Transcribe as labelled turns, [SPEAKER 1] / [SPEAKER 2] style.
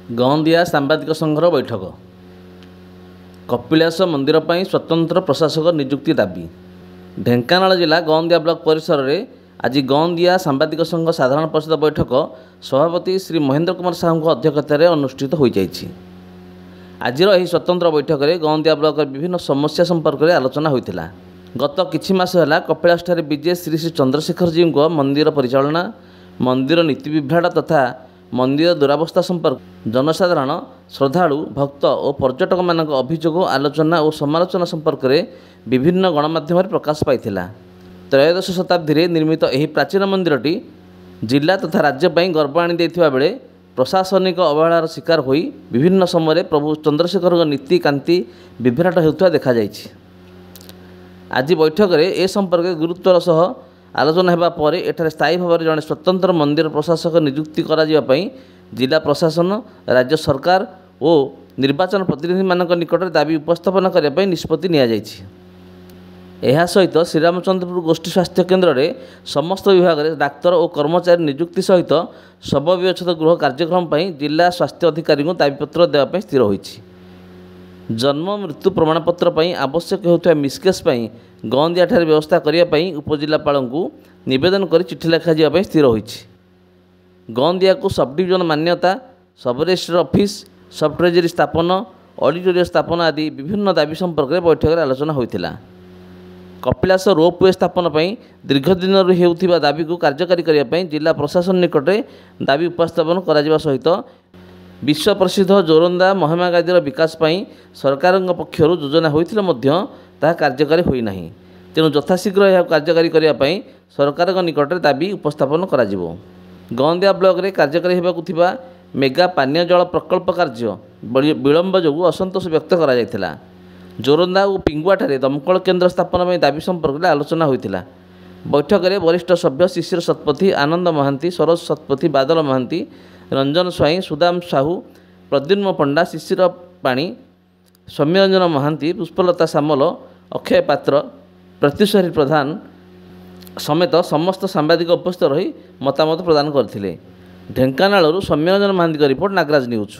[SPEAKER 1] गौंदिया सांबादिक संघर बैठक। कपिलास मंदिर पर स्वतंत्र प्रशासक नियुक्ति दाबी। ढेंकानाल जिला गौंदिया ब्लॉक परिसर में आज गौंदिया सांबादिक संघ साधारण परिषद बैठक सभापति श्री महेंद्र कुमार साहू अध्यक्षतार अनुष्ठित हो जाइछि। आज स्वतंत्र बैठक में गौंदिया ब्लॉक विभिन्न समस्या संपर्क में आलोचना होता। गत किछि मास है कपिलास विजे श्री श्री चंद्रशेखर जी मंदिर परिचालना, मंदिर नीति विभ्राट तथा मंदिर दुरावस्था संपर्क जनसाधारण श्रद्धालु भक्त और पर्यटक मान अभियोग आलोचना और समालोचना संपर्क में विभिन्न गणमाध्यम प्रकाश पाई। त्रयोदश शताब्दी निर्मित यह प्राचीन मंदिरटी जिला तथा राज्य पर गर्व आनी बेले प्रशासनिक अवहेलार शिकार हो विभिन्न समय प्रभु चंद्रशेखर नीति कांति विभ्राट होता देखा जाइछि। आज बैठक में ए संपर्क गुरुत्वर सह आलोचना होगा पर एठारे स्थायी भाव में जड़े स्वतंत्र मंदिर प्रशासक नियुक्ति कराई जिला प्रशासन, राज्य सरकार और निर्वाचन प्रतिनिधि मान निकट में दाबी उपस्थापन करने निष्पत्ति नियाଯାଇଛି। यह सहित श्रीरामचंद्रपुर गोष्ठी स्वास्थ्य केन्द्र में समस्त विभाग में डाक्तर और कर्मचारी नियुक्ति सहित शव व्यच्छेद गृह कार्यक्रम पर जिला स्वास्थ्य अधिकारी को दाबीपत्र देवाई स्थिर होइछि। जन्म मृत्यु प्रमाणपत्र पर आवश्यक होता मिसकेस गौंदिया ठारे व्यवस्था करने उपजिलापाल को निवेदन कर चिठी लिखा स्थिर होइछि। गौंदिया को सब डिविजन मान्यता, सब रजिस्टर ऑफिस, सब ट्रेजरी स्थापन, ऑडिटोरियम स्थापन आदि विभिन्न दाबी संपर्क में बैठक में आलोचना होता। कपिलास रोपवे स्थापन पर दीर्घ दिन होता दाबी को कार्यकारी करने जिला प्रशासन निकट में दाबी उपस्थापन करा सहित विश्व प्रसिद्ध जोरंदा महिमा गादीर विकास पर सरकार पक्षर योजना होता कार्यकारी होना। तेणु यथाशीघ्र यह कार्यकारी करने सरकार निकट में दाबी उपस्थापन करा। गौंदिया ब्लॉक में कार्यकारी होगा मेगा पानीय जल प्रकल्प कार्य विलंब जो असंतोष व्यक्त करा। जोरंदा और पिंगुआठारे दमकल केन्द्र स्थापन में दाबी संपर्क में आलोचना होता। बैठक में वरिष्ठ सभ्य शिशिर शतपथी, आनंद महांती, सरोज शतपथी, बादल महांती, रंजन स्वाई, सुदाम साहू, प्रद्युम्न पंडा, शिशिर पाणी, सौम्यरंजन महांती, पुष्पलता सामल, अक्षय पात्र, प्रत्युषरी प्रधान समेत समस्त सांबादिक उपस्थित रही मतामत प्रदान करथिले। ढेंकानालरू सौम्यरंजन महांती रिपोर्ट, नागराज न्यूज।